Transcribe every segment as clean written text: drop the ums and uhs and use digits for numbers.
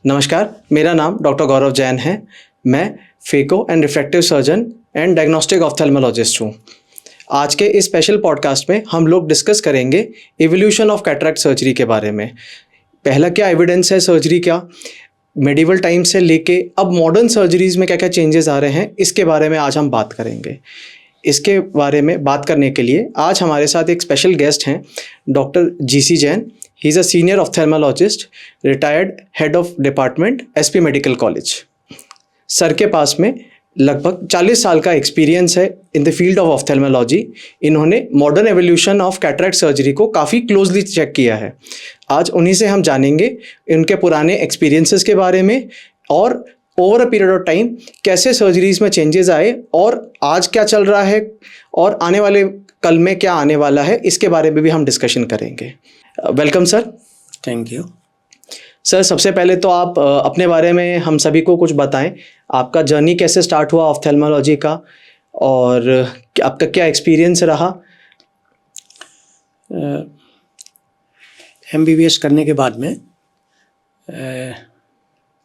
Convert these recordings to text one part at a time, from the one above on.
नमस्कार, मेरा नाम डॉक्टर गौरव जैन है। मैं phaco and refractive surgeon and diagnostic ophthalmologist हूँ। आज के इस स्पेशल पॉडकास्ट में हम लोग डिस्कस करेंगे इवोल्यूशन ऑफ कैटरैक्ट सर्जरी के बारे में। पहला क्या एविडेंस है सर्जरी का, मेडिवल टाइम से लेके अब मॉडर्न सर्जरीज़ में क्या क्या चेंजेस आ रहे हैं, इसके बारे में आज हम बात करेंगे। इसके बारे में बात करने के लिए आज हमारे साथ एक स्पेशल गेस्ट हैं, doctor G C Jain. He is a senior ophthalmologist, retired head of department S P medical college. Sir के पास में लगभग 40 साल का एक्सपीरियंस है in the field of ophthalmology. इन्होंने modern evolution of cataract surgery को काफ़ी क्लोजली चेक किया है। आज उन्हीं से हम जानेंगे उनके पुराने एक्सपीरियंसेस के बारे में और over a period of time कैसे सर्जरीज में चेंजेस आए और आज क्या चल रहा है और आने वाले कल में क्या आने वाला है, इसके बारे में भी हम डिस्कशन करेंगे। Welcome sir. Thank you sir. सबसे पहले तो आप अपने बारे में हम सभी को कुछ बताएं, आपका जर्नी कैसे स्टार्ट हुआ ऑफ्थेल्मोलॉजी का और आपका क्या एक्सपीरियंस रहा। MBBS करने के बाद में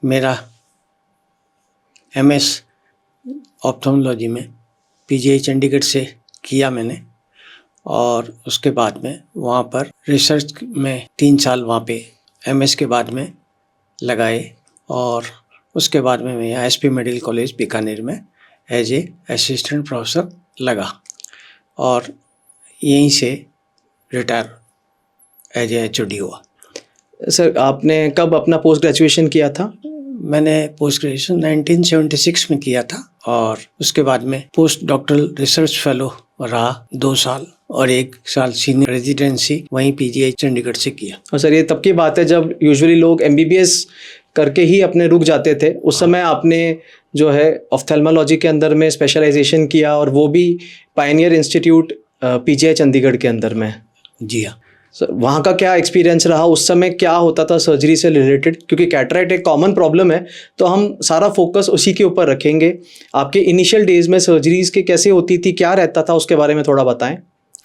मेरा MS ऑप्थेल्मोलॉजी में PGI चंडीगढ़ से किया मैंने और उसके बाद में वहाँ पर रिसर्च में 3 साल वहाँ पे MS के बाद में लगाए और उसके बाद में मैं यहाँ SP मेडिकल कॉलेज बीकानेर में एज ए असिस्टेंट प्रोफेसर लगा और यहीं से रिटायर एज ए HOD हुआ। सर आपने कब अपना पोस्ट ग्रेजुएशन किया था? मैंने पोस्ट ग्रेजुएशन 1976 में किया था और उसके बाद में पोस्ट डॉक्टरल रिसर्च फेलो रहा 2 साल और 1 साल सीनियर रेजिडेंसी वहीं PGI चंडीगढ़ से किया। और सर ये तब की बात है जब यूजुअली लोग MBBS करके ही अपने रुक जाते थे। उस समय आपने जो है ऑफ्थेल्मोलॉजी के अंदर में स्पेशलाइजेशन किया और वो भी पायनियर इंस्टीट्यूट PGI चंडीगढ़ के अंदर में। जी हाँ सर वहाँ का क्या एक्सपीरियंस रहा, उस समय क्या होता था सर्जरी से रिलेटेड, क्योंकि कैटरैक्ट एक कॉमन प्रॉब्लम है तो हम सारा फोकस उसी के ऊपर रखेंगे। आपके इनिशियल डेज में सर्जरीज के कैसे होती थी, क्या रहता था, उसके बारे में थोड़ा बताएं।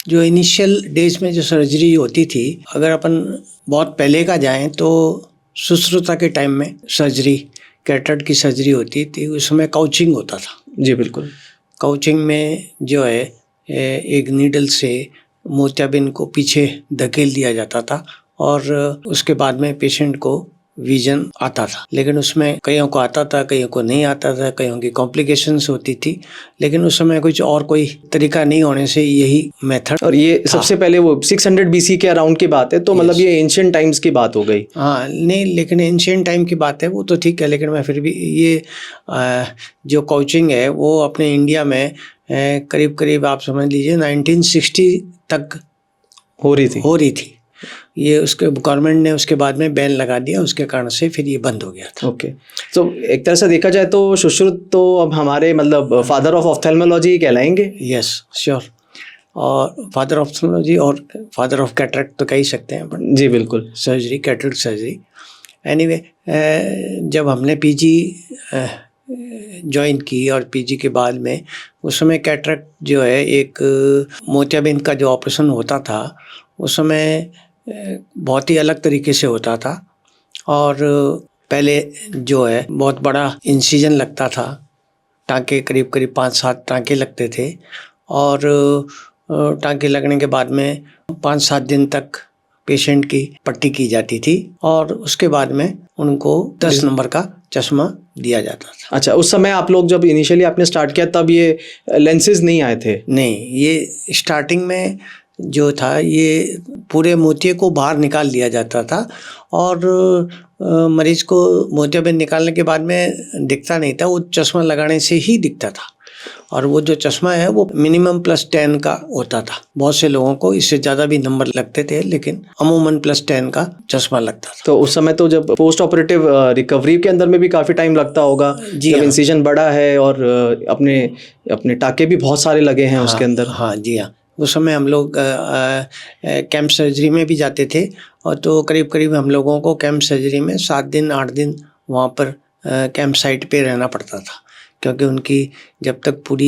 जो इनिशियल डेज में जो सर्जरी होती थी, अगर अपन बहुत पहले का जाएं तो सुश्रुता के टाइम में सर्जरी कैटरैक्ट की सर्जरी होती थी, उस समय काउचिंग होता था। जी बिल्कुल। काउचिंग में जो है एक नीडल से मोतियाबिंद को पीछे धकेल दिया जाता था और उसके बाद में पेशेंट को विजन आता था, लेकिन उसमें कईयों को आता था, कईयों को नहीं आता था, कईयों की कॉम्प्लिकेशंस होती थी, लेकिन उस समय कुछ और कोई तरीका नहीं होने से यही मेथड। और ये सबसे पहले वो 600 BC के अराउंड की बात है, तो मतलब ये एंशिएंट टाइम्स की बात हो गई। हाँ नहीं, लेकिन एंशिएंट टाइम की बात है वो तो ठीक है, लेकिन मैं फिर भी ये जो काउचिंग है वो अपने इंडिया में करीब करीब आप समझ लीजिए 1960 तक हो रही थी। ये उसके गवर्नमेंट ने उसके बाद में बैन लगा दिया, उसके कारण से फिर ये बंद हो गया था। ओके तो एक तरह से देखा जाए तो सुश्रुत तो अब हमारे मतलब फादर ऑफ ऑफ्थेल्मोलॉजी कहलाएंगे। यस श्योर, और फादर ऑफ ऑफ्थेल्मोलॉजी और फादर ऑफ कैटरैक्ट तो कह ही सकते हैं। बट जी बिल्कुल, सर्जरी कैटरैक्ट सर्जरी एनीवे जब हमने PG ज्वाइन की और PG के बाद में उस समय कैटरैक्ट जो है एक मोतियाबिंद का जो ऑपरेशन होता था उस समय बहुत ही अलग तरीके से होता था और पहले जो है बहुत बड़ा इंसिजन लगता था, टाँके करीब करीब 5-7 टाँके लगते थे और टाँके लगने के बाद में 5-7 दिन तक पेशेंट की पट्टी की जाती थी और उसके बाद में उनको 10 नंबर का चश्मा दिया जाता था। अच्छा, उस समय आप लोग जब इनिशियली आपने स्टार्ट किया तब ये लेंसेज नहीं आए थे? नहीं, ये स्टार्टिंग में जो था ये पूरे मोतिये को बाहर निकाल लिया जाता था और मरीज को मोतियाबिंद निकालने के बाद में दिखता नहीं था, वो चश्मा लगाने से ही दिखता था और वो जो चश्मा है वो मिनिमम +10 का होता था। बहुत से लोगों को इससे ज़्यादा भी नंबर लगते थे, लेकिन अमूमन +10 का चश्मा लगता था। तो उस समय तो जब पोस्ट ऑपरेटिव रिकवरी के अंदर में भी काफ़ी टाइम लगता होगा, जब इंसिजन बड़ा है और अपने टाके भी बहुत सारे लगे हैं उसके अंदर। हाँ जी हाँ, उस समय हम लोग कैंप सर्जरी में भी जाते थे और तो करीब करीब हम लोगों को कैंप सर्जरी में 7 दिन 8 दिन वहाँ पर कैंप साइट पे रहना पड़ता था, क्योंकि उनकी जब तक पूरी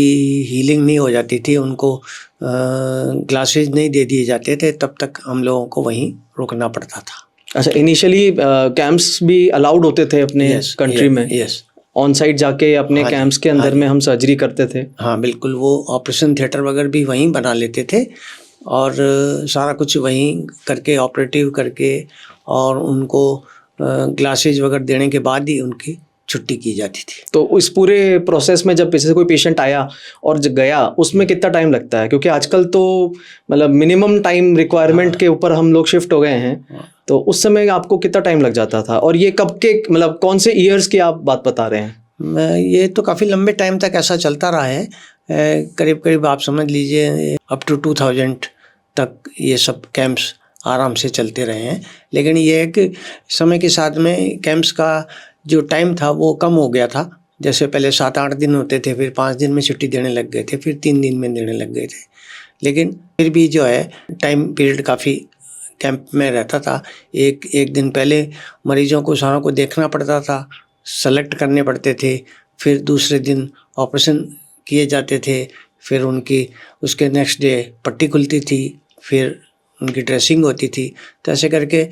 हीलिंग नहीं हो जाती थी, उनको ग्लासेस नहीं दे दिए जाते थे, तब तक हम लोगों को वहीं रुकना पड़ता था। अच्छा, इनिशियली कैंप्स भी अलाउड होते थे अपने कंट्री में? यस। ऑन साइट जाके अपने हाँ जी, कैंप्स के अंदर में हम सर्जरी करते थे? हाँ बिल्कुल, वो ऑपरेशन थिएटर वगैरह भी वहीं बना लेते थे और सारा कुछ वहीं करके ऑपरेटिव करके और उनको ग्लासेज वगैरह देने के बाद ही उनकी छुट्टी की जाती थी। तो इस पूरे प्रोसेस में जब जैसे कोई पेशेंट आया और गया, उसमें कितना टाइम लगता है? क्योंकि आजकल तो मतलब मिनिमम टाइम रिक्वायरमेंट के ऊपर हम लोग शिफ्ट हो गए हैं, तो उस समय आपको कितना टाइम लग जाता था? और ये कब के मतलब कौन से ईयर्स की आप बात बता रहे हैं? ये तो काफ़ी लंबे टाइम तक ऐसा चलता रहा है, करीब करीब आप समझ लीजिए अप टू 2000 तक ये सब कैंप्स आराम से चलते रहे हैं। लेकिन ये है कि समय के साथ में कैंप्स का जो टाइम था वो कम हो गया था। जैसे पहले 7-8 दिन होते थे, फिर 5 दिन में छुट्टी देने लग गए थे, फिर 3 दिन में देने लग गए थे। लेकिन फिर भी जो है टाइम पीरियड काफ़ी कैंप में रहता था। एक दिन पहले मरीजों को सारों को देखना पड़ता था, सेलेक्ट करने पड़ते थे, फिर दूसरे दिन ऑपरेशन किए जाते थे, फिर उनकी उसके नेक्स्ट डे पट्टी खुलती थी, फिर उनकी ड्रेसिंग होती थी। तो ऐसे करके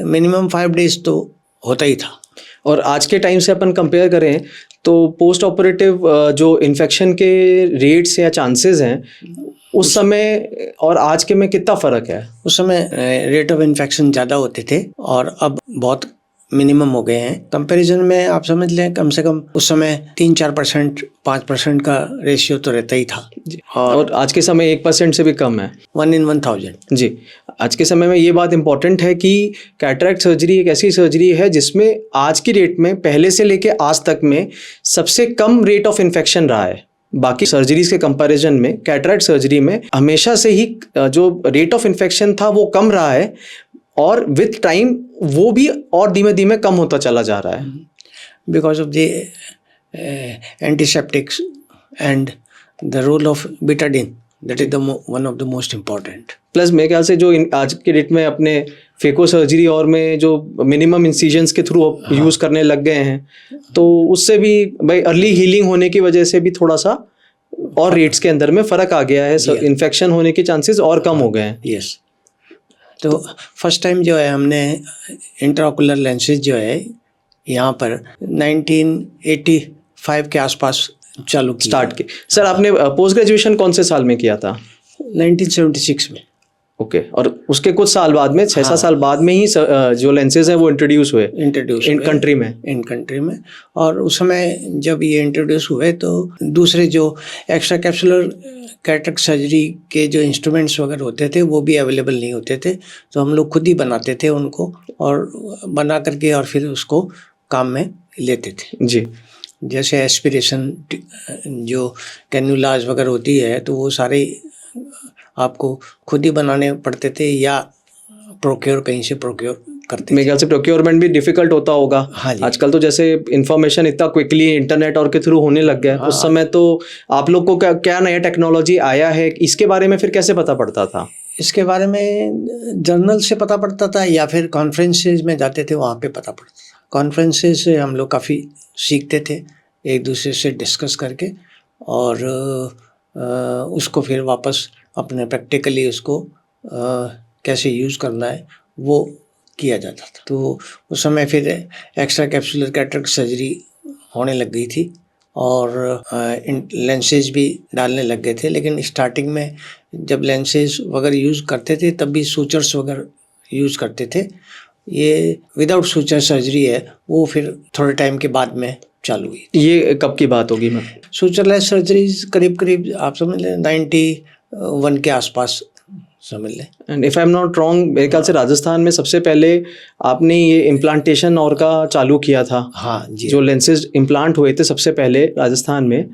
मिनिमम 5 डेज तो होता ही था। और आज के टाइम से अपन कंपेयर करें तो पोस्ट ऑपरेटिव जो इन्फेक्शन के रेट्स या चांसेस हैं उस समय और आज के में कितना फ़र्क है? उस समय रेट ऑफ इन्फेक्शन ज़्यादा होते थे और अब बहुत मिनिमम हो गए हैं। कंपैरिजन में आप समझ लें कम से कम उस समय 3-4%, 5% का रेशियो तो रहता ही था। और आज के समय 1% से भी कम है, 1 in 1000। जी। आज के समय में ये बात इम्पॉर्टेंट है कि कैटरैक्ट सर्जरी एक ऐसी सर्जरी है जिसमें आज की डेट में पहले से लेके आज तक में सबसे कम रेट ऑफ इन्फेक्शन रहा है। बाकी सर्जरीज के कंपैरिजन में कैटरैक्ट सर्जरी में हमेशा से ही जो रेट ऑफ इन्फेक्शन था वो कम रहा है और विथ टाइम वो भी और धीमे धीमे कम होता चला जा रहा है। Because of the antiseptics and the role of Betadine, that is the one of the most important. Plus मेरे ख्याल से जो आज के डेट में अपने फेको सर्जरी और में जो मिनिमम इंसिजन्स के थ्रू यूज़ करने लग गए हैं, तो उससे भी भाई अर्ली हीलिंग होने की वजह से भी थोड़ा सा और रेट्स के अंदर में फ़र्क आ गया है, इन्फेक्शन होने के चांसेस और कम हो गए हैं। यस। तो फर्स्ट टाइम जो है हमने इंट्राओकुलर लेंसेज जो है यहाँ पर 1985 के आसपास चालू स्टार्ट की। सर आपने पोस्ट ग्रेजुएशन कौन से साल में किया था? 1976 में। ओके। और उसके कुछ साल बाद में 6-7 साल बाद में ही जो लेंसेज हैं वो इंट्रोड्यूस हुए इन कंट्री में। और उस समय जब ये इंट्रोड्यूस हुए तो दूसरे जो एक्स्ट्रा कैप्सुलर कैटरैक्ट सर्जरी के जो इंस्ट्रूमेंट्स वगैरह होते थे वो भी अवेलेबल नहीं होते थे, तो हम लोग खुद ही बनाते थे उनको और बना करके और फिर उसको काम में लेते थे। जी। जैसे एस्पिरेशन जो कैन्युलाज वगैरह होती है तो वो सारे आपको खुद ही बनाने पड़ते थे या प्रोक्योर कहीं से प्रोक्योर करते। मेरे ख्याल से प्रोक्योरमेंट भी डिफिकल्ट होता होगा। हाँ जी। आजकल तो जैसे इन्फॉर्मेशन इतना क्विकली इंटरनेट और के थ्रू होने लग गया है। उस समय तो आप लोग को क्या नया टेक्नोलॉजी आया है इसके बारे में फिर कैसे पता पड़ता था? इसके बारे में जर्नल से पता पड़ता था या फिर कॉन्फ्रेंसेज में जाते थे, वहाँ पे पता पड़ता था। कॉन्फ्रेंसेज से हम लोग काफ़ी सीखते थे एक दूसरे से डिस्कस करके और उसको फिर वापस अपने प्रैक्टिकली उसको कैसे यूज़ करना है वो किया जाता था। तो उस समय फिर एक्स्ट्रा कैप्सुलर कैटरैक्ट सर्जरी होने लग गई थी और लेंसेज भी डालने लग गए थे। लेकिन स्टार्टिंग में जब लेंसेज वगैरह यूज़ करते थे तब भी सूचर्स वगैरह यूज़ करते थे। ये विदाउट सूचर सर्जरी है वो फिर थोड़े टाइम के बाद में चालू हुई। ये कब की बात होगी? मैं सूचरलेस सर्जरीज करीब आप समझ लें 91 के आसपास समझ लें। And if I am not wrong मेरे ख्याल से राजस्थान में सबसे पहले आपने ये इम्प्लांटेशन और का चालू किया था। हाँ जी। जो लेंसेज इम्प्लांट हुए थे सबसे पहले राजस्थान में।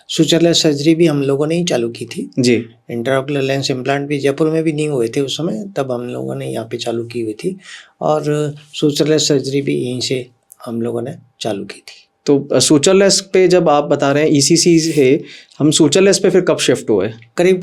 सूचरलेस सर्जरी भी हम लोगों ने ही चालू की थी जी। इंट्राओकुलर लेंस इम्प्लांट भी जयपुर में भी नहीं हुए थे उस समय, तब हम लोगों ने यहाँ पे चालू की हुई थी और सूचरलेस सर्जरी भी यहीं से हम लोगों ने चालू की थी। तो सूचरलेस पे जब आप बता रहे हैं ईसीसी है, हम सूचरलेस पे फिर कब शिफ्ट हुए? करीब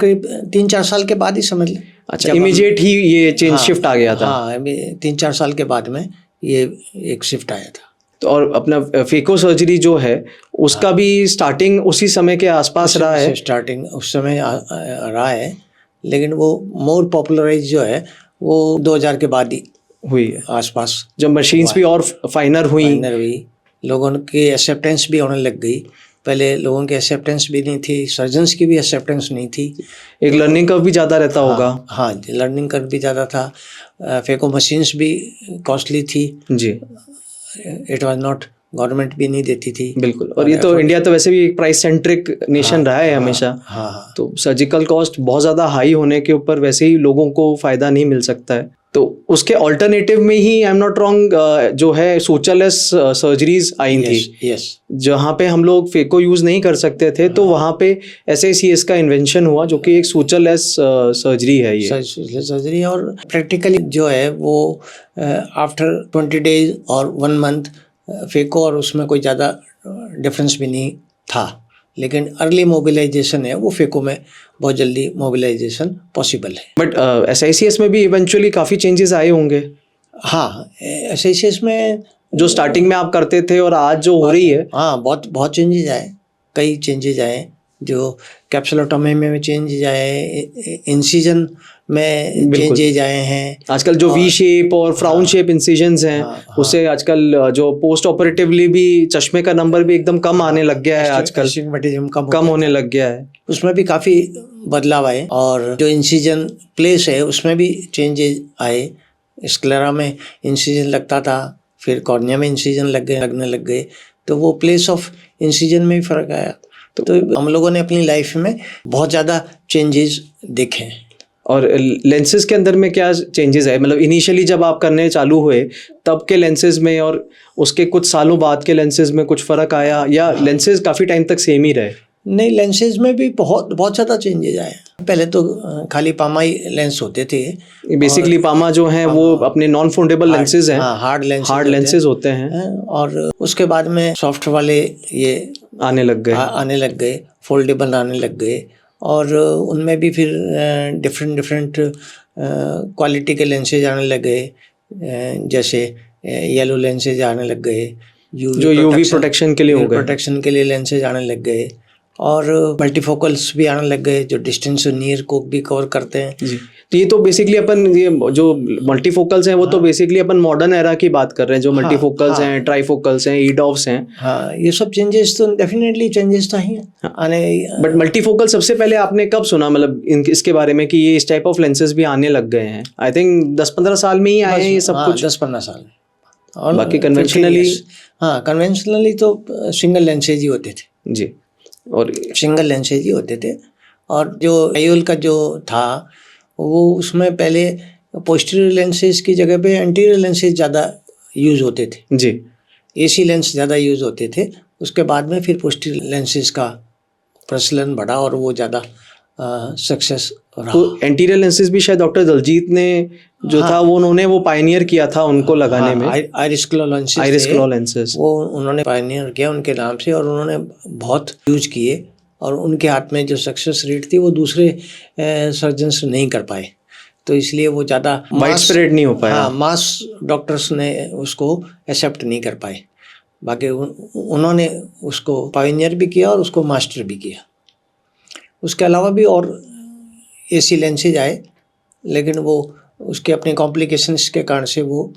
3-4 साल के बाद ही समझ लें। अच्छा, इमीडिएट ही ये चेंज शिफ्ट आ गया था? हाँ, 3-4 साल के बाद में ये एक शिफ्ट आया था। तो और अपना फेको सर्जरी जो है उसका भी स्टार्टिंग उसी समय के आसपास रहा है? स्टार्टिंग उस समय रहा है, लेकिन वो मोर पॉपुलराइज जो है वो 2000 के बाद ही हुई है, आसपास जब मशीन्स भी और फाइनर हुई। फाइनर हुई, लोगों की एक्सेप्टेंस भी होने लग गई। पहले लोगों की एक्सेप्टेंस भी नहीं थी, सर्जन्स की भी एक्सेप्टेंस नहीं थी। एक लर्निंग कर्व भी ज़्यादा रहता होगा। हाँ, लर्निंग कर्व भी ज़्यादा था। फेको मशीन्स भी कॉस्टली थी। जी इट वाज नॉट, गवर्नमेंट भी नहीं देती थी। बिल्कुल। और ये तो इंडिया तो वैसे भी एक प्राइस सेंट्रिक नेशन रहा है हमेशा। हाँ, तो सर्जिकल कॉस्ट बहुत ज़्यादा हाई होने के ऊपर वैसे ही लोगों को फ़ायदा नहीं मिल सकता है। तो उसके ऑल्टरनेटिव में ही आई एम नॉट रॉन्ग जो है सुचरलेस सर्जरीज आई थी, यस, जहाँ पे हम लोग फेको यूज़ नहीं कर सकते थे। तो वहाँ पे SACS का इन्वेंशन हुआ, जो कि एक सुचरलेस सर्जरी है ये। सर्जरी। और प्रैक्टिकली जो है वो आफ्टर 20 डेज और 1 मंथ फेको और उसमें कोई ज़्यादा डिफरेंस भी नहीं था। लेकिन अर्ली मोबिलाइजेशन है वो फेको में बहुत जल्दी मोबिलाइजेशन पॉसिबल है। बट SICS में भी इवेंचुअली काफ़ी चेंजेस आए होंगे। हाँ, SICS में जो स्टार्टिंग में आप करते थे और आज जो हो रही है। हाँ, बहुत चेंजेज आए, कई चेंजेज आए। जो कैप्सुलोटॉमी में चेंजेज आए, इंसिजन में चेंजेज आए हैं। आजकल जो वी शेप और फ्राउन शेप इंसिजन्स हैं, उससे आजकल जो पोस्ट ऑपरेटिवली भी चश्मे का नंबर भी एकदम कम आने लग गया है। आजकल एस्टिग्मेटिज्म कम होने लग गया है। उसमें भी काफ़ी बदलाव आए। और जो इंसिजन प्लेस है उसमें भी चेंजेज आए। स्क्लेरा में इंसिजन लगता था, फिर कॉर्निया में इंसिजन लगने लग गए। तो वो प्लेस ऑफ इंसिजन में भी फ़र्क आया। तो हम लोगों ने अपनी लाइफ में बहुत ज़्यादा चेंजेस देखे हैं। और लेंसेज के अंदर में क्या चेंजेस आए, मतलब इनिशियली जब आप करने चालू हुए तब के लेंसेज में और उसके कुछ सालों बाद के लेंसेज में कुछ फ़र्क आया, या लेंसेज काफ़ी टाइम तक सेम ही रहे? नहीं, लेंसेज में भी बहुत ज़्यादा चेंजेज आए। पहले तो खाली पामा ही लेंस होते थे। बेसिकली पामा जो हैं वो अपने नॉन फोल्डेबल लेंसेज हैं, हार्ड लेंसेज होते हैं। और उसके बाद में सॉफ्ट वाले ये आने लग गए, फोल्डेबल आने लग गए। और उनमें भी फिर डिफरेंट क्वालिटी के लेंसेज आने लग गए। जैसे येलो लेंसेज आने लग गए, जो यूवी प्रोटेक्शन के लिए हो गए, प्रोटेक्शन के लिए लेंसेज आने लग गए। और मल्टीफोकल्स भी आने लग गए जो डिस्टेंस नियर को भी कवर करते हैं। जी, तो ये तो बेसिकली अपन ये जो मल्टीफोकल्स हैं वो तो बेसिकली अपन मॉडर्न एरा की बात कर रहे हैं। जो मल्टीफोकल्स हैं, ट्राइफोकल्स हैं, ईडॉफ्स हैं, हाँ, ये सब चेंजेस तो डेफिनेटली चेंजेस तो ही आने। बट मल्टीफोकल सबसे पहले आपने कब सुना, मतलब इसके बारे में कि ये इस टाइप ऑफ लेंसेज भी आने लग गए हैं? आई थिंक 10-15 साल में ही आए हैं ये सब कुछ। 10-15 साल। और बाकी कन्वेंशनली, हाँ, कन्वेंशनली तो सिंगल लेंसेज ही होते थे। जी, और सिंगल लेंसेज ही होते थे। और जो आईओल का जो था वो उसमें पहले पोस्टीरियर लेंसेज की जगह पे एंटीरियर लेंसेज ज़्यादा यूज़ होते थे। जी, AC लेंस ज़्यादा यूज़ होते थे। उसके बाद में फिर पोस्टीरियर लेंसेज का प्रचलन बढ़ा और वो ज़्यादा सक्सेस रहा। तो एंटीरियर लेंसेज भी शायद डॉक्टर दलजीत ने जो था वो उन्होंने वो पायनियर किया था उनको लगाने में। आइरिस क्लॉ लेंसेज वो उन्होंने पायनियर किया उनके नाम से, और उन्होंने बहुत यूज किए। और उनके हाथ में जो सक्सेस रेट थी वो दूसरे सर्जन्स नहीं कर पाए। तो इसलिए वो ज़्यादा वाइड स्प्रेड नहीं हो पाया। हाँ, मास डॉक्टर्स ने उसको एक्सेप्ट नहीं कर पाए। बाकी उन्होंने उसको पायनियर भी किया और उसको मास्टर भी किया। उसके अलावा भी और AC लेंसेज आए, लेकिन वो उसके अपने कॉम्प्लिकेशंस के कारण से वो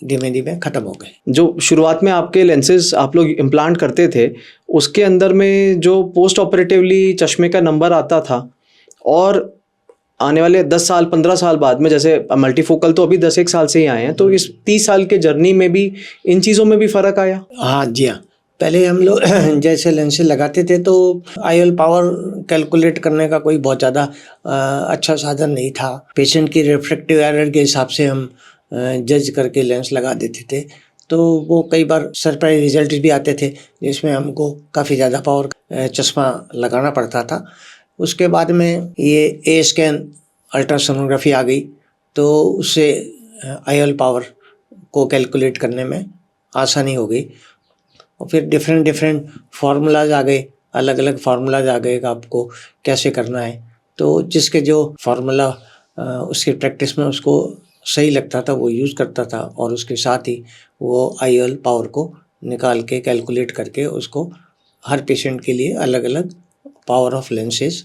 धीमे धीमे ख़त्म हो गए। जो शुरुआत में आपके लेंसेज आप लोग इम्प्लांट करते थे उसके अंदर में जो पोस्ट ऑपरेटिवली चश्मे का नंबर आता था, और आने वाले 10 साल 15 साल बाद में, जैसे मल्टीफोकल तो अभी 10-1 साल से ही आए हैं, तो इस 30 साल के जर्नी में भी इन चीज़ों में भी फ़र्क आया? हाँ जी, हाँ। पहले हम लोग जैसे लेंसेज लगाते थे तो IOL पावर कैलकुलेट करने का कोई बहुत ज़्यादा अच्छा साधन नहीं था। पेशेंट की रिफ्रैक्टिव एरर के हिसाब से हम जज करके लेंस लगा देते थे। तो वो कई बार सरप्राइज रिजल्ट भी आते थे जिसमें हमको काफ़ी ज़्यादा पावर चश्मा लगाना पड़ता था। उसके बाद में ये A स्कैन अल्ट्रासोनोग्राफी आ गई, तो उससे IOL पावर को कैलकुलेट करने में आसानी हो गई। और फिर डिफरेंट फार्मूलाज आ गए, अलग अलग फार्मूलाज आ गए कि आपको कैसे करना है। तो जिसके जो फार्मूला उसकी प्रैक्टिस में उसको सही लगता था वो यूज़ करता था, और उसके साथ ही वो IOL पावर को निकाल के कैलकुलेट करके उसको हर पेशेंट के लिए अलग अलग पावर ऑफ लेंसेज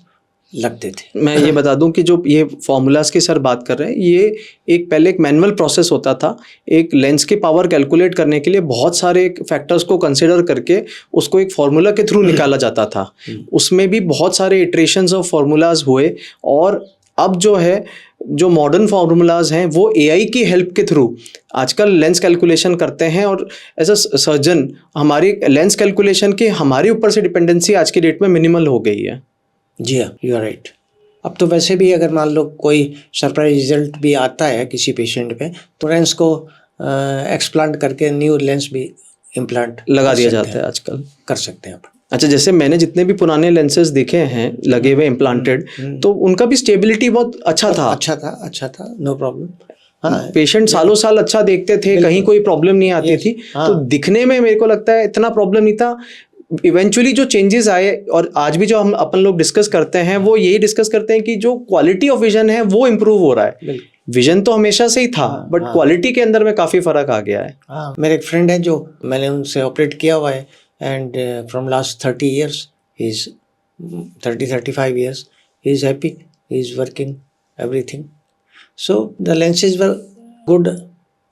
लगते थे। मैं ये बता दूं कि जो ये फार्मूलाज की सर बात कर रहे हैं, ये पहले एक मैनुअल प्रोसेस होता था। एक लेंस की पावर कैलकुलेट करने के लिए बहुत सारे फैक्टर्स को कंसिडर करके उसको एक फार्मूला के थ्रू निकाला जाता था। उसमें भी बहुत सारे इटरेशंस ऑफ फार्मूलाज हुए, और अब जो है जो मॉडर्न फार्मूलाज हैं वो एआई की हेल्प के थ्रू आजकल लेंस कैलकुलेशन करते हैं। और एज अ सर्जन हमारी लेंस कैलकुलेशन की हमारे ऊपर से डिपेंडेंसी आज की डेट में मिनिमल हो गई है। जी हाँ, यू आर राइट। अब तो वैसे भी अगर मान लो कोई सरप्राइज रिजल्ट भी आता है किसी पेशेंट पे, तो लेंस को एक्सप्लांट करके न्यू लेंस भी इम्प्लांट लगा दिया जाता है आजकल। कर सकते हैं आप। अच्छा, जैसे मैंने जितने भी पुराने लेंसेज देखे हैं लगे हुए इम्प्लांटेड, तो उनका भी स्टेबिलिटी बहुत अच्छा था, नो प्रॉब्लम। हाँ, पेशेंट सालों साल अच्छा देखते थे, कहीं कोई प्रॉब्लम नहीं आती थी। तो दिखने में मेरे को लगता है इतना प्रॉब्लम नहीं था। इवेंचुअली जो चेंजेस आए, और आज भी जो हम अपन लोग डिस्कस करते हैं वो यही डिस्कस करते हैं कि जो क्वालिटी ऑफ विजन है वो इम्प्रूव हो रहा है। विजन तो हमेशा से ही था, बट क्वालिटी के अंदर में काफी फर्क आ गया है। मेरे एक फ्रेंड है जो मैंने उनसे ऑपरेट किया हुआ है, and from last 30 years, he is 35 years, he is happy, he is working everything. So the lenses were good,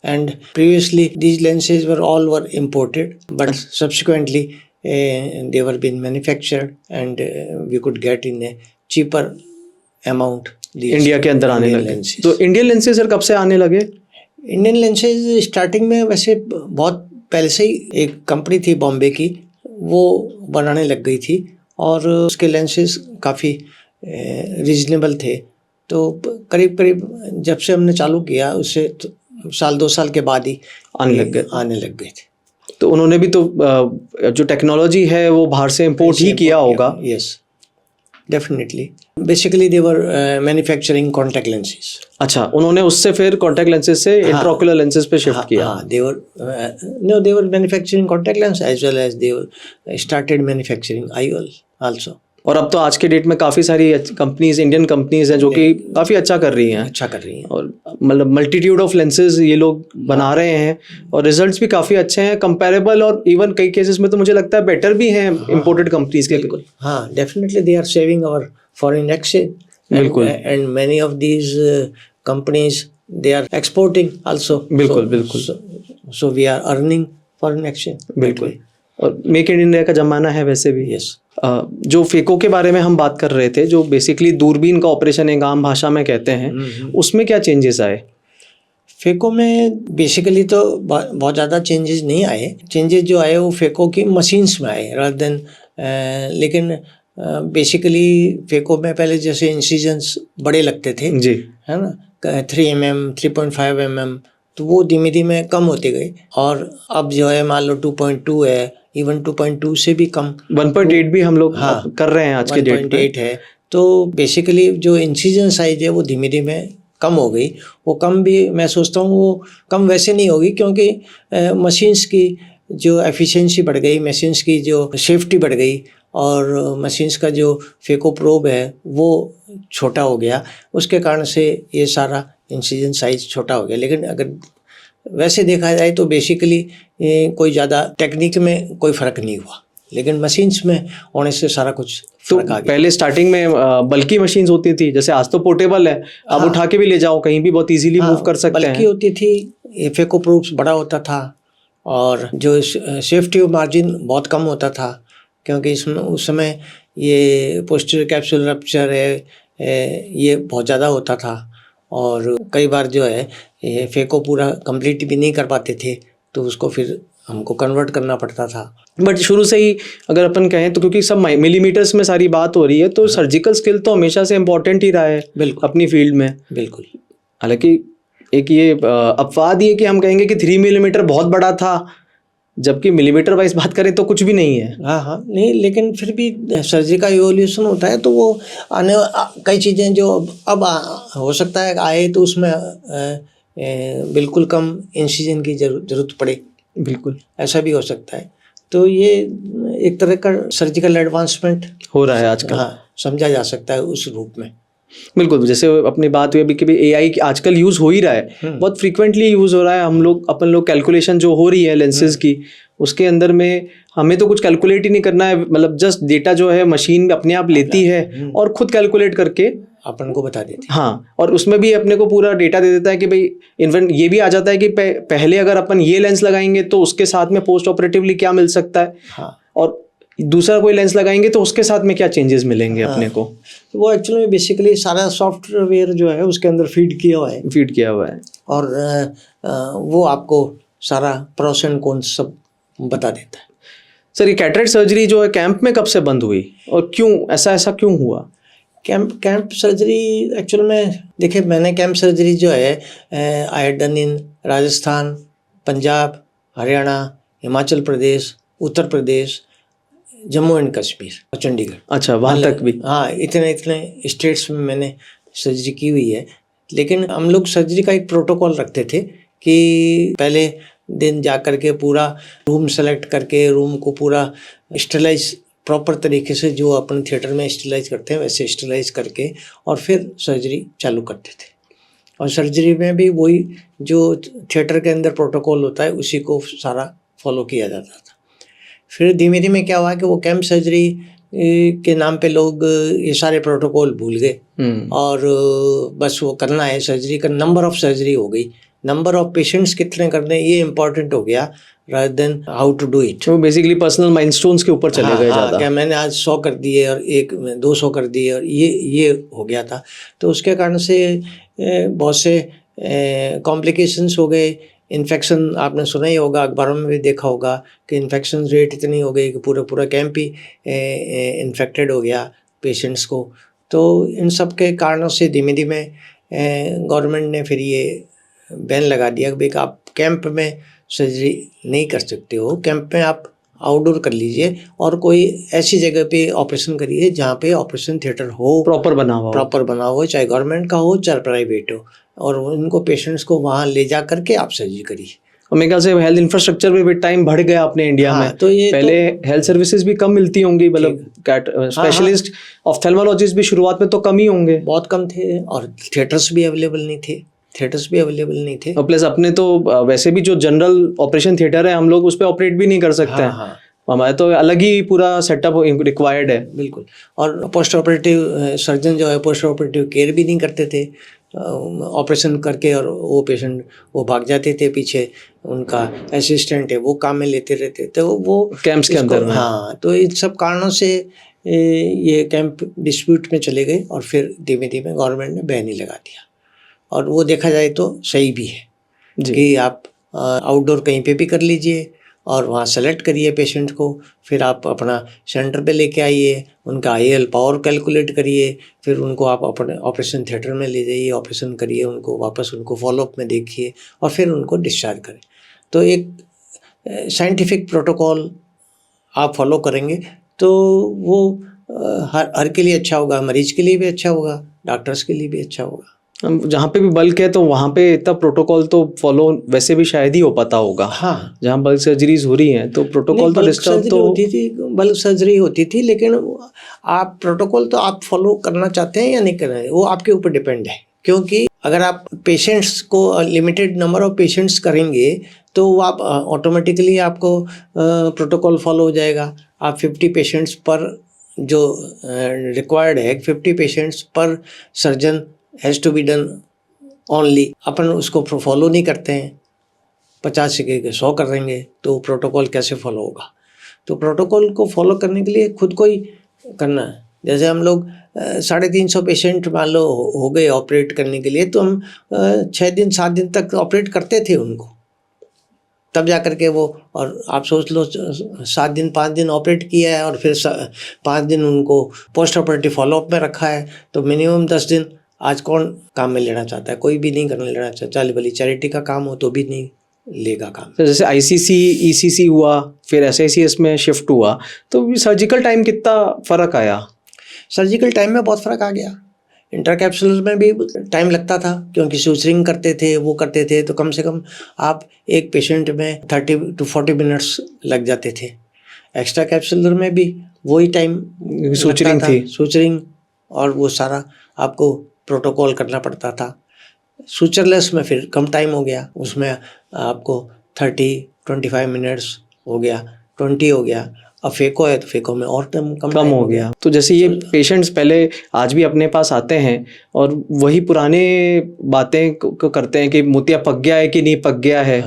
and previously these lenses were imported, but subsequently they were being manufactured, and we could get in a cheaper amount. India के अंदर आने लगे। तो Indian lenses sir कब से आने लगे? Indian lenses starting में वैसे बहुत पहले से ही एक कंपनी थी बॉम्बे की, वो बनाने लग गई थी, और उसके लेंसेज काफ़ी रीजनेबल थे। तो करीब करीब जब से हमने चालू किया उससे तो साल 2 साल के बाद ही आने लग गए थे। तो उन्होंने भी तो जो टेक्नोलॉजी है वो बाहर से इंपोर्ट ही किया होगा। Yes, definitely. Basically they were manufacturing contact lenses. अच्छा, उन्होंने उससे फिर कॉन्टैक्ट लेंसेज से इंट्राओक्युलर लेंसेज पे शिफ्ट किया। They were manufacturing contact lens as well as they were started manufacturing IOL also. और अब तो आज के डेट में काफ़ी सारी कंपनीज, इंडियन कंपनीज हैं जो कि काफ़ी अच्छा कर रही हैं, और मतलब मल्टीट्यूड ऑफ लेंसेज ये लोग बना रहे हैं, और रिजल्ट्स भी काफ़ी अच्छे हैं, कंपेरेबल, और इवन कई केसेस में तो मुझे लगता है बेटर भी हैं इंपोर्टेड कंपनीज के। हाँ, definitely they are saving our foreign exchange, बिल्कुल, and many of these companies they are exporting also. बिल्कुल। So we are earning foreign exchange. बिल्कुल, और मेक इन इंडिया का जमाना है वैसे भी। यस। जो फेको के बारे में हम बात कर रहे थे, जो बेसिकली दूरबीन का ऑपरेशन एक आम भाषा में कहते हैं, उसमें क्या चेंजेस आए? फेको में बेसिकली तो बहुत ज़्यादा चेंजेस नहीं आए। चेंजेस जो आए वो फेको की मशीन्स में आए रादर देन, लेकिन बेसिकली फेको में पहले जैसे इंसिजन्स बड़े लगते थे जी, है ना, 3 mm 3.5 mm, तो वो धीमे धीमे कम होते गए, और अब जो है मान लो 2.2 है, इवन 2.2 से भी कम, 1.8 भी हम लोग कर रहे हैं आज के डेट में। 1.8 है। तो बेसिकली जो इंसिजन साइज है वो धीमे धीमे कम हो गई। वो कम भी मैं सोचता हूँ वो कम वैसे नहीं होगी, क्योंकि मशीन्स की जो एफिशिएंसी बढ़ गई, मशीन्स की जो सेफ्टी बढ़ गई, और मशीन्स का जो फेको प्रोब है वो छोटा हो गया, उसके कारण से ये सारा इंसिजन साइज छोटा हो गया। लेकिन अगर वैसे देखा जाए तो बेसिकली कोई ज़्यादा टेक्निक में कोई फ़र्क नहीं हुआ, लेकिन मशीन्स में होने से सारा कुछ फर्क आ गया। पहले स्टार्टिंग में बल्कि मशीन्स होती थी, जैसे आज तो पोर्टेबल है, अब उठा के भी ले जाओ, कहीं भी बहुत इजीली मूव कर सकते हैं। बल्कि होती थी, फेको प्रूफ्स बड़ा होता था, और जो सेफ्टी मार्जिन बहुत कम होता था, क्योंकि इसमें उस समय ये पोस्टीरियर कैप्सूल रप्चर है ये बहुत ज़्यादा होता था, और कई बार जो है ये फेको पूरा कंप्लीट भी नहीं कर पाते थे, तो उसको फिर हमको कन्वर्ट करना पड़ता था। बट शुरू से ही अगर अपन कहें तो, क्योंकि सब मिलीमीटर्स में सारी बात हो रही है, तो सर्जिकल स्किल तो हमेशा से इम्पोर्टेंट ही रहा है अपनी फील्ड में। बिल्कुल। हालांकि एक ये अपवाद ये कि हम कहेंगे कि 3 मिलीमीटर बहुत बड़ा था, जबकि मिलीमीटर वाइज बात करें तो कुछ भी नहीं है। हाँ, नहीं, लेकिन फिर भी सर्जरी का इवोल्यूशन होता है, तो वो कई चीज़ें जो अब हो सकता है आए तो उसमें बिल्कुल कम इंसिजन की जरूरत पड़े, बिल्कुल ऐसा भी हो सकता है। तो ये एक तरह का सर्जिकल एडवांसमेंट हो रहा है आजकल। हाँ, समझा जा सकता है उस रूप में। बिल्कुल, जैसे अपनी बात हुई अभी कि एआई आजकल यूज़ हो ही रहा है, बहुत फ्रीक्वेंटली यूज़ हो रहा है। हम लोग अपन लोग कैलकुलेशन जो हो रही है लेंसेज की, उसके अंदर में हमें तो कुछ कैलकुलेट ही नहीं करना है, मतलब जस्ट डेटा जो है मशीन अपने आप लेती है और खुद कैलकुलेट करके अपन को बता देती है। हाँ, और उसमें भी अपने को पूरा डेटा दे देता है कि भाई इन्फेक्ट ये भी आ जाता है कि पहले अगर अपन ये लेंस लगाएंगे तो उसके साथ में पोस्ट ऑपरेटिवली क्या मिल सकता है, हाँ, और दूसरा कोई लेंस लगाएंगे तो उसके साथ में क्या चेंजेस मिलेंगे अपने को। तो वो एक्चुअली में बेसिकली सारा सॉफ्टवेयर जो है उसके अंदर फीड किया हुआ है और वो आपको सारा प्रोस एंड कॉन्स सब बता देता है। सर, ये कैटरेक्ट सर्जरी जो है कैंप में कब से बंद हुई और क्यों ऐसा क्यों हुआ? कैंप सर्जरी एक्चुअल में देखिए, मैंने कैंप सर्जरी जो है I had done in Rajasthan, Punjab, Haryana, Himachal Pradesh, Uttar Pradesh, Jammu and Kashmir और चंडीगढ़। अच्छा, वहाँ तक भी? हाँ, इतने स्टेट्स में मैंने सर्जरी की हुई है। लेकिन हम लोग सर्जरी का एक प्रोटोकॉल रखते थे कि पहले दिन जा कर के पूरा रूम सेलेक्ट करके रूम को पूरा स्टरलाइज प्रॉपर तरीके से, जो अपन थिएटर में स्टरलाइज करते हैं वैसे स्टरलाइज करके, और फिर सर्जरी चालू करते थे। और सर्जरी में भी वही जो थिएटर के अंदर प्रोटोकॉल होता है उसी को सारा फॉलो किया जाता था। फिर धीमे धीमे क्या हुआ कि वो कैंप सर्जरी के नाम पे लोग ये सारे प्रोटोकॉल भूल गए और बस वो करना है सर्जरी का, नंबर ऑफ सर्जरी हो गई, नंबर ऑफ पेशेंट्स कितने करने ये इम्पोर्टेंट हो गया rather than how to do it। वो बेसिकली पर्सनल माइलस्टोन्स के ऊपर चले गए ज़्यादा। क्या मैंने आज 100 कर दिए और 200 कर दिए और ये हो गया था। तो उसके कारण से बहुत से कॉम्प्लिकेशंस हो गए। इन्फेक्शन आपने सुना ही होगा, अखबारों में भी देखा होगा कि इन्फेक्शन रेट इतनी हो गई कि पूरा कैंप ही इन्फेक्टेड हो गया पेशेंट्स को। तो इन सब के कारणों से धीमे धीमे गवर्नमेंट ने फिर ये बैन लगा दिया कि भाई आप कैंप में सर्जरी नहीं कर सकते हो, कैंप में आप आउटडोर कर लीजिए और कोई ऐसी जगह पे ऑपरेशन करिए जहाँ पे ऑपरेशन थिएटर हो, प्रॉपर बना हो, चाहे गवर्नमेंट का हो चाहे प्राइवेट हो, और उनको पेशेंट्स को वहाँ ले जा करके आप सर्जरी करिए। और मेरे ख्याल से हेल्थ इंफ्रास्ट्रक्चर में भी टाइम बढ़ गया अपने इंडिया में। तो ये पहले हेल्थ सर्विसेज भी कम मिलती होंगी, मतलब स्पेशलिस्ट ऑफ्थेल्मोलॉजिस्ट भी शुरुआत में तो कम ही होंगे, बहुत कम थे, और थिएटर्स भी अवेलेबल नहीं थे। और प्लस अपने तो वैसे भी जो जनरल ऑपरेशन थिएटर है हम लोग उस पर ऑपरेट भी नहीं कर सकते हैं। हमारे तो अलग ही पूरा सेटअप रिक्वायर्ड है। बिल्कुल। और पोस्ट ऑपरेटिव सर्जन जो है पोस्ट ऑपरेटिव केयर भी नहीं करते थे, ऑपरेशन करके और वो पेशेंट वो भाग जाते थे पीछे, उनका असिस्टेंट है वो काम में लेते रहते, तो वो कैंप्स के अंदर में। हाँ, तो इन सब कारणों से ये कैंप डिस्प्यूट में चले गए और फिर धीमे धीमे गवर्नमेंट ने बैन ही लगा दिया। और वो देखा जाए तो सही भी है कि आप आउटडोर कहीं पे भी कर लीजिए और वहाँ सेलेक्ट करिए पेशेंट को, फिर आप अपना सेंटर पे लेके आइए, उनका IL पावर कैलकुलेट करिए, फिर उनको आप अपने ऑपरेशन थिएटर में ले जाइए, ऑपरेशन करिए, उनको वापस उनको फॉलोअप में देखिए और फिर उनको डिस्चार्ज करें। तो एक साइंटिफिक प्रोटोकॉल आप फॉलो करेंगे तो वो हर के लिए अच्छा होगा, मरीज के लिए भी अच्छा होगा, डॉक्टर्स के लिए भी अच्छा होगा। जहाँ पे भी बल्क है तो वहाँ पे इतना प्रोटोकॉल तो फॉलो वैसे भी शायद ही हो पाता होगा। हाँ, जहाँ बल्क सर्जरीज हो रही हैं तो प्रोटोकॉल तो डिस्टर्ब तो होती थी, बल्क सर्जरी होती थी, लेकिन आप प्रोटोकॉल तो आप फॉलो करना चाहते हैं या नहीं कर रहे हैं वो आपके ऊपर डिपेंड है। क्योंकि अगर आप पेशेंट्स को लिमिटेड नंबर ऑफ पेशेंट्स करेंगे तो आप ऑटोमेटिकली आपको प्रोटोकॉल फॉलो हो जाएगा। आप 50 पेशेंट्स पर जो रिक्वायर्ड है, 50 पेशेंट्स पर surgeon has to be done only, अपन उसको फॉलो नहीं करते हैं, 50 के 100 कर देंगे तो प्रोटोकॉल कैसे फॉलो होगा। तो प्रोटोकॉल को फॉलो करने के लिए खुद को ही करना है। जैसे हम लोग 350 पेशेंट मान लो हो गए ऑपरेट करने के लिए, तो हम 6 दिन 7 दिन तक ऑपरेट करते थे उनको, तब जा कर के वो, और आप सोच लो 7 दिन 5 दिन ऑपरेट किया है और फिर 5 दिन उनको पोस्ट ऑपरेटिव फॉलोअप में रखा है, तो मिनिमम 10 दिन आज कौन काम में लेना चाहता है? कोई भी नहीं करने लेना चाहता। चल भली चैरिटी का काम हो तो भी नहीं लेगा काम। तो जैसे ICC ECC हुआ, फिर SICS में शिफ्ट हुआ, तो सर्जिकल टाइम कितना फ़र्क आया? सर्जिकल टाइम में बहुत फ़र्क आ गया। इंटरकैप्सुलर में भी टाइम लगता था क्योंकि सूचरिंग करते थे, वो करते थे, तो कम से कम आप एक पेशेंट में 30 to 40 मिनट्स लग जाते थे। एक्स्ट्रा कैप्सुलर में भी वही टाइम सूचरिंग थी, सूचरिंग और वो सारा आपको प्रोटोकॉल करना पड़ता था। सुचरलेस में फिर कम टाइम हो गया, उसमें आपको 30-25 मिनट्स हो गया, 20 हो गया। अब फेको है तो फेको में और कम कम टाइम हो गया। तो जैसे ये पेशेंट्स पहले आज भी अपने पास आते हैं और वही पुराने बातें को करते हैं कि मोतिया पक गया है कि नहीं पक गया है,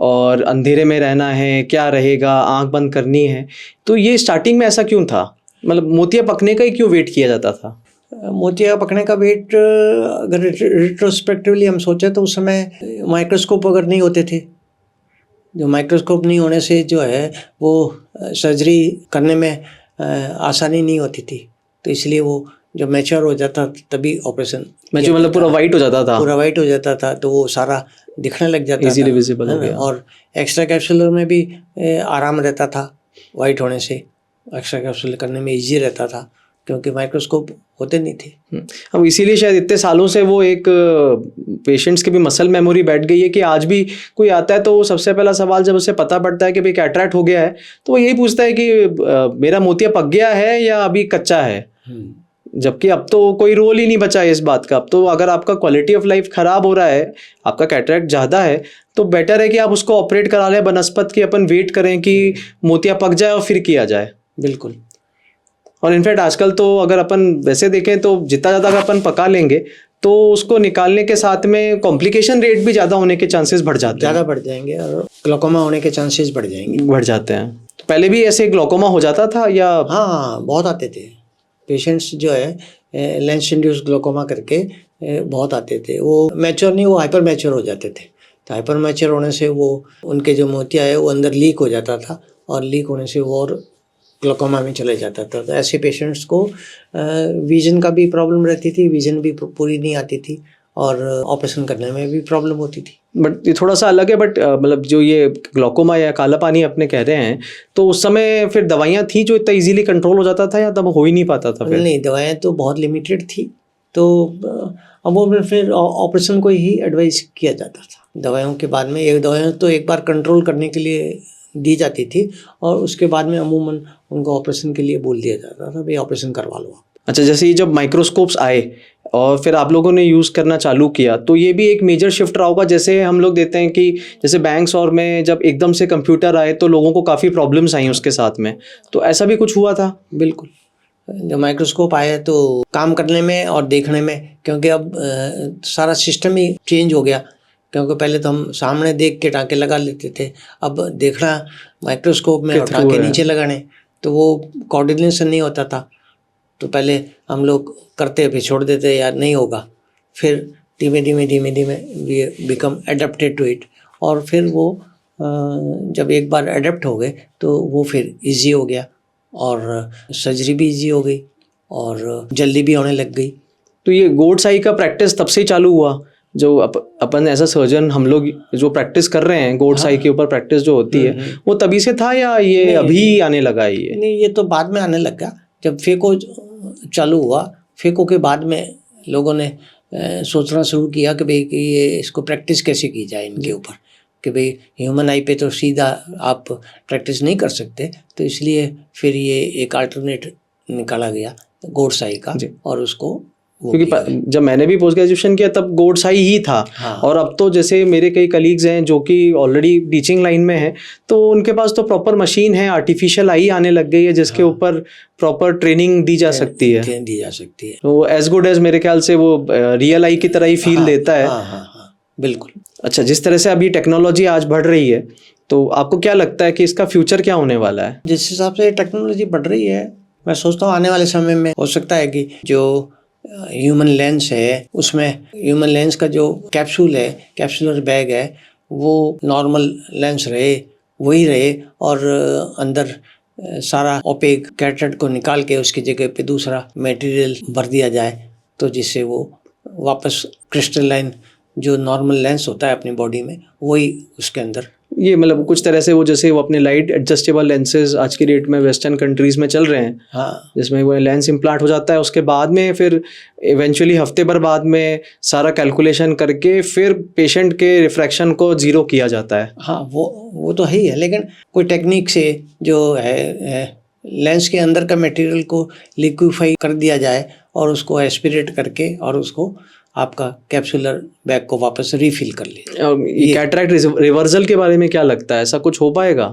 और अंधेरे में रहना है, क्या रहेगा, आंख बंद करनी है। तो ये स्टार्टिंग में ऐसा क्यों था? मतलब मोतिया पकने का ही क्यों वेट किया जाता था? मोतिया पकने का वेट अगर रिट्रोस्पेक्टिवली हम सोचे तो उस समय माइक्रोस्कोप अगर नहीं होते थे, जो माइक्रोस्कोप नहीं होने से जो है वो सर्जरी करने में आसानी नहीं होती थी, तो इसलिए वो जब मैच्योर हो जाता तभी ऑपरेशन मैच्योर मतलब पूरा वाइट हो जाता था, पूरा वाइट हो जाता था, तो वो सारा दिखने लग जाता इजीली था, विजिबल हो गया। और एक्स्ट्रा कैप्सुलर में भी आराम रहता था वाइट होने से, एक्स्ट्रा कैप्सुलर करने में इजी रहता था क्योंकि माइक्रोस्कोप होते नहीं थे। अब इसीलिए शायद इतने सालों से वो एक पेशेंट्स की भी मसल मेमोरी बैठ गई है कि आज भी कोई आता है तो सबसे पहला सवाल जब उसे पता पड़ता है कि भाई कैटरेक्ट हो गया है, तो वो यही पूछता है कि मेरा मोतिया पक गया है या अभी कच्चा है। जबकि अब तो कोई रोल ही नहीं बचा है इस बात का। अब तो अगर आपका क्वालिटी ऑफ लाइफ खराब हो रहा है, आपका कैटरेक्ट ज़्यादा है, तो बेटर है कि आप उसको ऑपरेट करा लें बनस्पत की, अपन वेट करें कि मोतिया पक जाए और फिर किया जाए। बिल्कुल। और इनफैक्ट आजकल तो अगर अपन वैसे देखें तो जितना ज़्यादा अगर अपन पका लेंगे तो उसको निकालने के साथ में कॉम्प्लिकेशन रेट भी ज़्यादा होने के चांसेस बढ़ जाते हैं, ज़्यादा बढ़ जाएंगे और ग्लोकोमा होने के चांसेस बढ़ जाते हैं। तो पहले भी ऐसे ग्लोकोमा हो जाता था या? हाँ, बहुत आते थे पेशेंट्स जो है लेंस इंड्यूस ग्लोकोमा करके बहुत आते थे। वो मैच्योर नहीं, वो हाइपर मैच्योर हो जाते थे। तो हाइपर मैच्योर होने से वो उनके जो मोतिया है वो अंदर लीक हो जाता था, और लीक होने से वो और ग्लोकोमा में चले जाता था। तो ऐसे पेशेंट्स को विजन का भी प्रॉब्लम रहती थी, विजन भी पूरी नहीं आती थी, और ऑपरेशन करने में भी प्रॉब्लम होती थी। बट ये थोड़ा सा अलग है। बट मतलब जो ये ग्लोकोमा या काला पानी अपने कह रहे हैं, तो उस समय फिर दवाइयाँ थी जो इतना इजीली कंट्रोल हो जाता था या तब हो ही नहीं पाता था? फिर नहीं, दवाएं तो बहुत लिमिटेड थी, तो अब वो फिर ऑपरेशन को ही एडवाइस किया जाता था। दवाइयों के बाद में दवाएं तो एक बार कंट्रोल करने के लिए दी जाती थी, और उसके बाद में अमूमन उनको ऑपरेशन के लिए बोल दिया जाता था, भाई ऑपरेशन करवा लो। अच्छा, जैसे ये जब माइक्रोस्कोप्स आए और फिर आप लोगों ने यूज़ करना चालू किया, तो ये भी एक मेजर शिफ्ट रहा होगा। जैसे हम लोग देते हैं कि जैसे बैंक्स और में जब एकदम से कंप्यूटर आए तो लोगों को काफ़ी प्रॉब्लम्स आई उसके साथ में, तो ऐसा भी कुछ हुआ था? बिल्कुल, जब माइक्रोस्कोप आया तो काम करने में और देखने में, क्योंकि अब सारा सिस्टम ही चेंज हो गया। क्योंकि पहले तो हम सामने देख के टाँके लगा लेते थे, अब देखना माइक्रोस्कोप में और टाँके नीचे लगाने, तो वो कोऑर्डिनेशन नहीं होता था। तो पहले हम लोग करते फिर छोड़ देते, यार नहीं होगा, फिर धीमे धीमे we become adapted to it, और फिर वो जब एक बार एडेप्ट हो गए तो वो फिर इजी हो गया, और सर्जरी भी इजी हो गई और जल्दी भी होने लग गई। तो ये गोड्स आई का प्रैक्टिस तब से ही चालू हुआ? जो अपन एज अ सर्जन हम लोग जो प्रैक्टिस कर रहे हैं गोड्स आई के ऊपर प्रैक्टिस जो होती है, वो तभी से था या ये अभी आने लगा? ये नहीं, ये तो बाद में आने लगा। जब फेको चालू हुआ, फेको के बाद में लोगों ने सोचना शुरू किया कि भाई कि ये इसको प्रैक्टिस कैसे की जाए इनके ऊपर, कि भाई ह्यूमन आई पे तो सीधा आप प्रैक्टिस नहीं कर सकते, तो इसलिए फिर ये एक अल्टरनेट निकाला गया गोड्स आई का, और उसको क्योंकि जब मैंने भी पोस्ट ग्रेजुएशन किया तब गोड्स आई ही था। हाँ। और अब तो जैसे मेरे कई कलीग्स हैं जो कि ऑलरेडी टीचिंग लाइन में हैं, तो उनके पास तो प्रॉपर मशीन है, आर्टिफिशियल आई आने लग गई है जिसके ऊपर प्रॉपर ट्रेनिंग दी जा सकती है। तो एज गुड एज मेरे ख्याल से वो रियल आई की तरह ही फील देता है। हाँ, बिल्कुल। अच्छा, जिस तरह से अभी टेक्नोलॉजी आज बढ़ रही है, तो आपको क्या लगता है कि इसका फ्यूचर क्या होने वाला है? जिस हिसाब से टेक्नोलॉजी बढ़ रही है, मैं सोचता हूँ आने वाले समय में हो सकता है कि जो ह्यूमन लेंस है, उसमें ह्यूमन लेंस का जो कैप्सूल है, कैप्सूलर बैग है, वो नॉर्मल लेंस रहे, वही रहे, और अंदर सारा ओपेक कैटरेक्ट को निकाल के उसकी जगह पे दूसरा मटेरियल भर दिया जाए, तो जिससे वो वापस क्रिस्टलाइन जो नॉर्मल लेंस होता है अपनी बॉडी में, वही उसके अंदर। ये मतलब कुछ तरह से वो जैसे वो अपने लाइट एडजस्टेबल लेंसेज आज की डेट में वेस्टर्न कंट्रीज में चल रहे हैं, हाँ, जिसमें वो लेंस इम्प्लांट हो जाता है, उसके बाद में फिर इवेंचुअली हफ्ते भर बाद में सारा कैलकुलेशन करके फिर पेशेंट के रिफ्रैक्शन को जीरो किया जाता है। हाँ, वो तो है ही है, लेकिन कोई टेक्निक से जो है लेंस के अंदर का मटेरियल को लिक्विफाई कर दिया जाए और उसको एस्पिरेट करके और उसको आपका कैप्सुलर बैग को वापस रिफिल कर ले। ये कैटरैक्ट रिवर्सल के बारे में क्या लगता है, ऐसा कुछ हो पाएगा?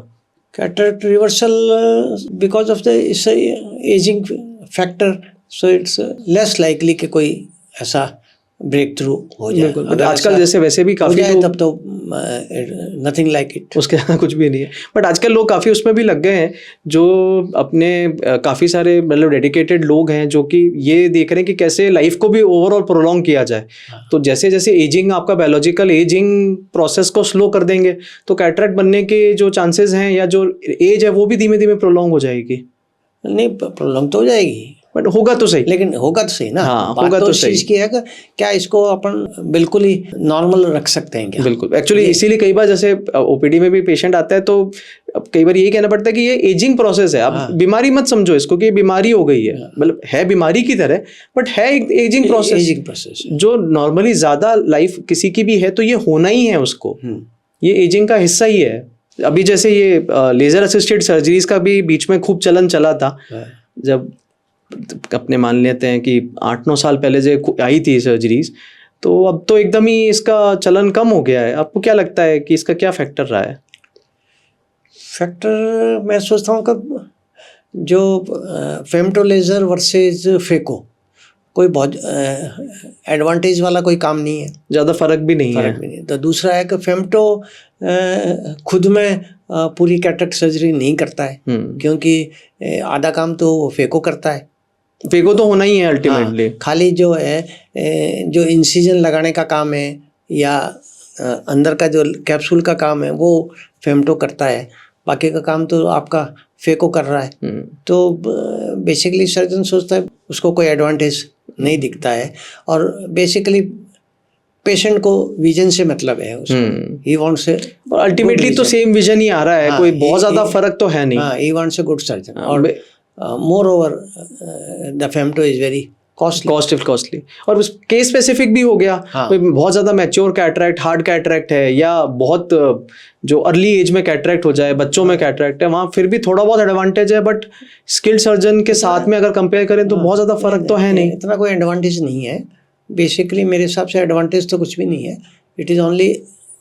Cataract reversal because of the it's ageing factor, so it's less likely कि कोई ऐसा ब्रेक थ्रू हो जाए। बिल्कुल, आजकल जैसे वैसे भी काफी लोग तब तो नथिंग लाइक इट, उसके कुछ भी नहीं है। बट आजकल लोग काफ़ी उसमें भी लग गए हैं, जो अपने काफ़ी सारे मतलब डेडिकेटेड लोग हैं जो कि ये देख रहे हैं कि कैसे लाइफ को भी ओवरऑल प्रोलॉन्ग किया जाए। तो जैसे जैसे एजिंग, आपका बायोलॉजिकल एजिंग प्रोसेस को स्लो कर देंगे तो कैटरैक्ट बनने के जो चांसेस हैं या जो एज है वो भी धीमे धीमे प्रोलॉन्ग हो जाएगी। नहीं, प्रोलॉन्ग तो हो जाएगी बट होगा तो सही, लेकिन होगा तो सही ना। हाँ, बात होगा तो सही। चीज की है कि क्या इसको अपन बिल्कुल ही नॉर्मल रख सकते हैं क्या? बिल्कुल, एक्चुअली इसीलिए कई बार जैसे ओपीडी में भी पेशेंट आता है तो अब कई बार यही कहना पड़ता है कि ये एजिंग प्रोसेस है, आप बीमारी मत समझो इसको कि बीमारी हो गई है, मतलब है बीमारी की तरह बट है एजिंग प्रोसेस जो नॉर्मली ज्यादा लाइफ किसी की भी है तो ये होना ही है उसको, ये एजिंग का हिस्सा ही है। अभी जैसे ये लेजर असिस्टेड सर्जरीज का भी बीच में खूब चलन चला था, जब अपने मान लेते हैं कि 8-9 साल पहले जो आई थी सर्जरीज, तो अब तो एकदम ही इसका चलन कम हो गया है। आपको क्या लगता है कि इसका क्या फैक्टर रहा है? फैक्टर मैं सोचता हूँ कि जो फेमटो लेजर वर्सेस फेको कोई बहुत एडवांटेज वाला कोई काम नहीं है, ज़्यादा फर्क भी नहीं है। तो दूसरा है कि फेमटो खुद में पूरी कैटरेक्ट सर्जरी नहीं करता है, क्योंकि आधा काम तो वो फेको करता है। फेको तो होना ही है अल्टीमेटली। खाली जो है जो इंसिजन लगाने का काम है या अंदर का जो कैप्सूल का काम है वो फेमटो करता है, बाकी का काम तो आपका फेको कर रहा है। तो बेसिकली सर्जन सोचता है उसको कोई एडवांटेज नहीं दिखता है और बेसिकली पेशेंट को विजन से मतलब है उसको, ही वांट्स ए अल्टीमेटली तो सेम विजन ही आ रहा है, कोई बहुत ज्यादा फर्क तो है नहीं। He wants a good surgeon और more the femto is very costly और केस स्पेसिफिक भी हो गया। कोई बहुत ज्यादा मैच्योर कैटरैक्ट, हार्ड कैटरैक्ट है या बहुत जो अर्ली एज में कैटरैक्ट हो जाए, बच्चों में कैटरैक्ट है, वहाँ फिर भी थोड़ा बहुत एडवांटेज है, बट स्किल्ड सर्जन के साथ में अगर कंपेयर करें तो बहुत ज्यादा फर्क तो है नहीं, इतना कोई एडवांटेज नहीं है। बेसिकली मेरे हिसाब से एडवांटेज तो कुछ भी नहीं है, it is only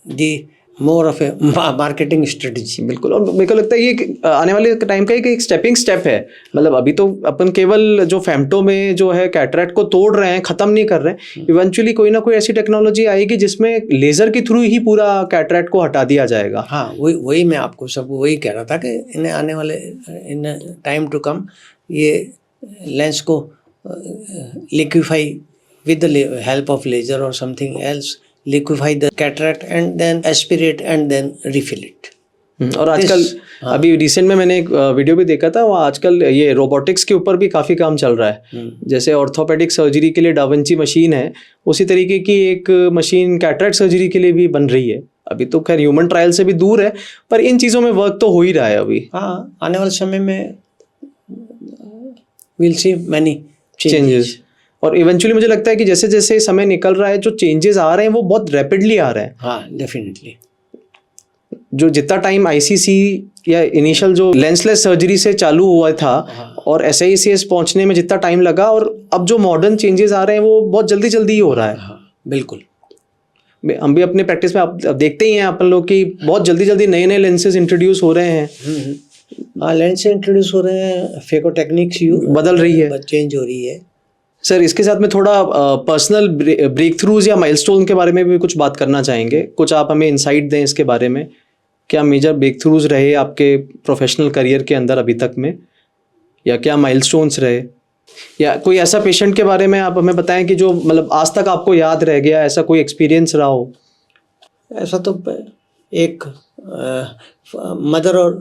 the more of A marketing strategy. बिल्कुल, और मेरे को लगता है ये आने वाले टाइम का एक स्टेपिंग स्टेप है। मतलब अभी तो अपन केवल जो फेमटो में जो है कैटरैक्ट को तोड़ रहे हैं, खत्म नहीं कर रहे हैं। इवेंचुअली कोई ना कोई ऐसी टेक्नोलॉजी आएगी जिसमें लेजर के थ्रू ही पूरा कैटरैक्ट को हटा दिया जाएगा। हाँ, वही मैं आपको सब वही कह रहा था कि इन्हें आने वाले इन टाइम टू कम ये लेंस को liquefy with the help of laser or something else, liquefy the cataract and then aspirate and then refill it. और आजकल अभी रिसेंट में मैंने एक वीडियो भी देखा था, वहाँ आजकल ये रोबोटिक्स के ऊपर भी काफ़ी काम चल रहा है। जैसे ऑर्थोपेडिक सर्जरी के लिए डाविंची मशीन है, उसी तरीके की एक मशीन कैटरैक्ट सर्जरी के लिए भी बन रही है। अभी तो खैर ह्यूमन ट्रायल से भी दूर है, पर इन चीज़ों में वर्क तो हो ही रहा है अभी। हाँ, आने वाले समय में we'll see many changes। और इवेंचुअली मुझे लगता है कि जैसे जैसे समय निकल रहा है, जो चेंजेस आ रहे हैं वो बहुत रैपिडली आ रहे हैं। हाँ, डेफिनेटली। जो जितना टाइम आईसीसी या इनिशियल जो लेंसलेस सर्जरी से चालू हुआ था और SICS पहुंचने में जितना टाइम लगा, और अब जो मॉडर्न चेंजेस आ रहे हैं वो बहुत जल्दी जल्दी ही हो रहा है। बिल्कुल, हम भी अपने प्रैक्टिस में आप देखते ही हैं अपन लोग कि बहुत जल्दी जल्दी नए नए लेंसेज इंट्रोड्यूस हो रहे हैं। हाँ, लेंस इंट्रोड्यूस हो रहे हैं, फेको टेक्निक्स बदल रही है, चेंज हो रही है। सर, इसके साथ में थोड़ा पर्सनल ब्रेक थ्रूज या माइलस्टोन के बारे में भी कुछ बात करना चाहेंगे। कुछ आप हमें इंसाइट दें इसके बारे में, क्या मेजर ब्रेक थ्रूज रहे आपके प्रोफेशनल करियर के अंदर अभी तक में, या क्या माइलस्टोन्स रहे, या कोई ऐसा पेशेंट के बारे में आप हमें बताएं कि जो मतलब आज तक आपको याद रह गया, ऐसा कोई एक्सपीरियंस रहा हो? ऐसा तो एक मदर और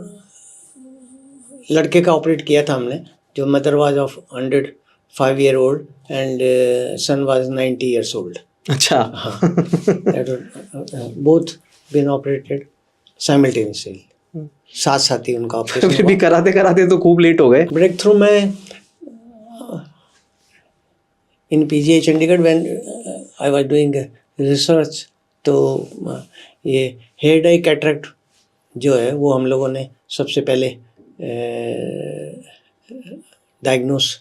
लड़के का ऑपरेट किया था हमने, जो mother was of 105 year old and son was 90 years old. अच्छा। both been operated simultaneously. साथ साथ ही उनका ऑपरेशन फिर भी कराते कराते तो खूब लेट हो गए। ब्रेक थ्रू में इन PGI Chandigarh when I was doing research, तो ये हेयर डाई कैटरेक्ट जो है वो हम लोगों ने सबसे पहले डायग्नोस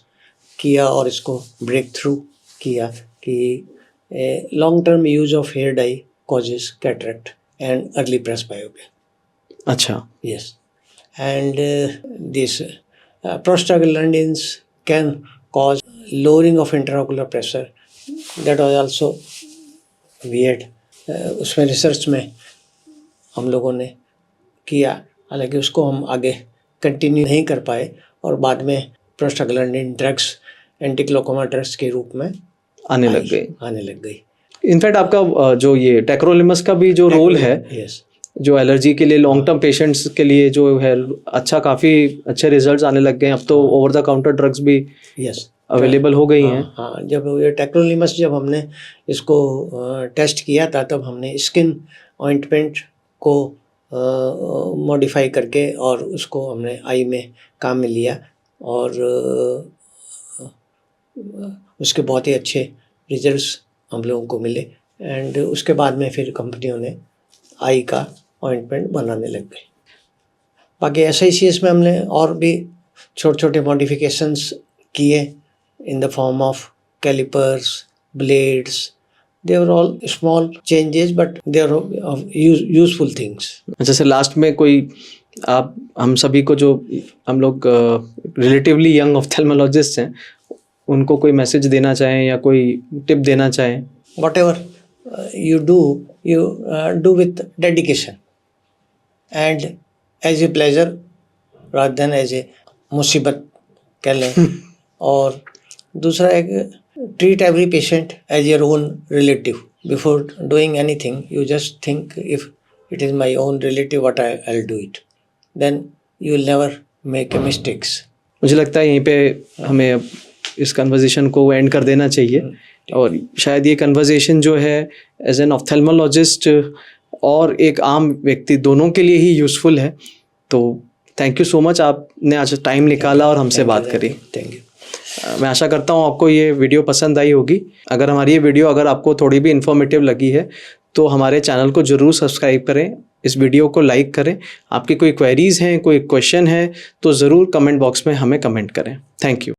किया और इसको ब्रेक थ्रू किया कि long term use of hair dye causes cataract and early presbyopia. अच्छा। Yes, and this prostaglandins can cause lowering of intraocular pressure. That was also weird. उसमें रिसर्च में हम लोगों ने किया, हालांकि उसको हम आगे कंटिन्यू नहीं कर पाए और बाद में प्रोस्टाग्लैंडिन ड्रग्स एंटीग्लूकोमा ड्रग्स के रूप में आने लग गई। इनफैक्ट आपका जो ये टेक्रोलिमस का भी जो रोल है, यस, जो एलर्जी के लिए लॉन्ग टर्म पेशेंट्स के लिए जो है अच्छा, काफ़ी अच्छे रिजल्ट्स आने लग गए। अब तो ओवर द काउंटर ड्रग्स भी यस अवेलेबल हो गई हैं। हाँ, जब ये टेक्रोलिमस जब हमने इसको टेस्ट किया था तब हमने स्किन ऑइंटमेंट को मॉडिफाई करके और उसको हमने आई में काम में लिया और उसके बहुत ही अच्छे रिजल्ट्स हम लोगों को मिले एंड उसके बाद में फिर कंपनियों ने आई का ऑइंटमेंट बनाने लग गए। बाकी SICS में हमने और भी छोटे छोटे मॉडिफिकेशंस किए in the form of callipers, blades. They are all small changes but they are useful things. अच्छा सर, लास्ट में कोई आप हम सभी को, जो हम लोग रिलेटिवली यंग ऑफ्थेल्मोलॉजिस्ट हैं, उनको कोई मैसेज देना चाहें या कोई टिप देना चाहें? Whatever you do with dedication and as a pleasure rather than as a मुसीबत कह लें। और दूसरा एक, treat every patient as your own relative. Before doing anything, you just think if it is my own relative, what I'll do it. Then you will never make a mistakes. मुझे लगता है यहीं पे हमें अब इस कन्वर्सेशन को and कर देना चाहिए और शायद ये कन्वर्सेशन जो है एज एन ऑफ्थेल्मोलॉजिस्ट और एक आम व्यक्ति दोनों के लिए ही यूज़फुल है। तो थैंक यू सो मच, आपने आज टाइम निकाला और हमसे बात करी। Thank you. मैं आशा करता हूँ आपको ये वीडियो पसंद आई होगी। अगर हमारी ये वीडियो अगर आपको थोड़ी भी इन्फॉर्मेटिव लगी है तो हमारे चैनल को ज़रूर सब्सक्राइब करें, इस वीडियो को लाइक करें। आपकी कोई क्वेरीज़ हैं, कोई क्वेश्चन है तो ज़रूर कमेंट बॉक्स में हमें कमेंट करें। Thank you.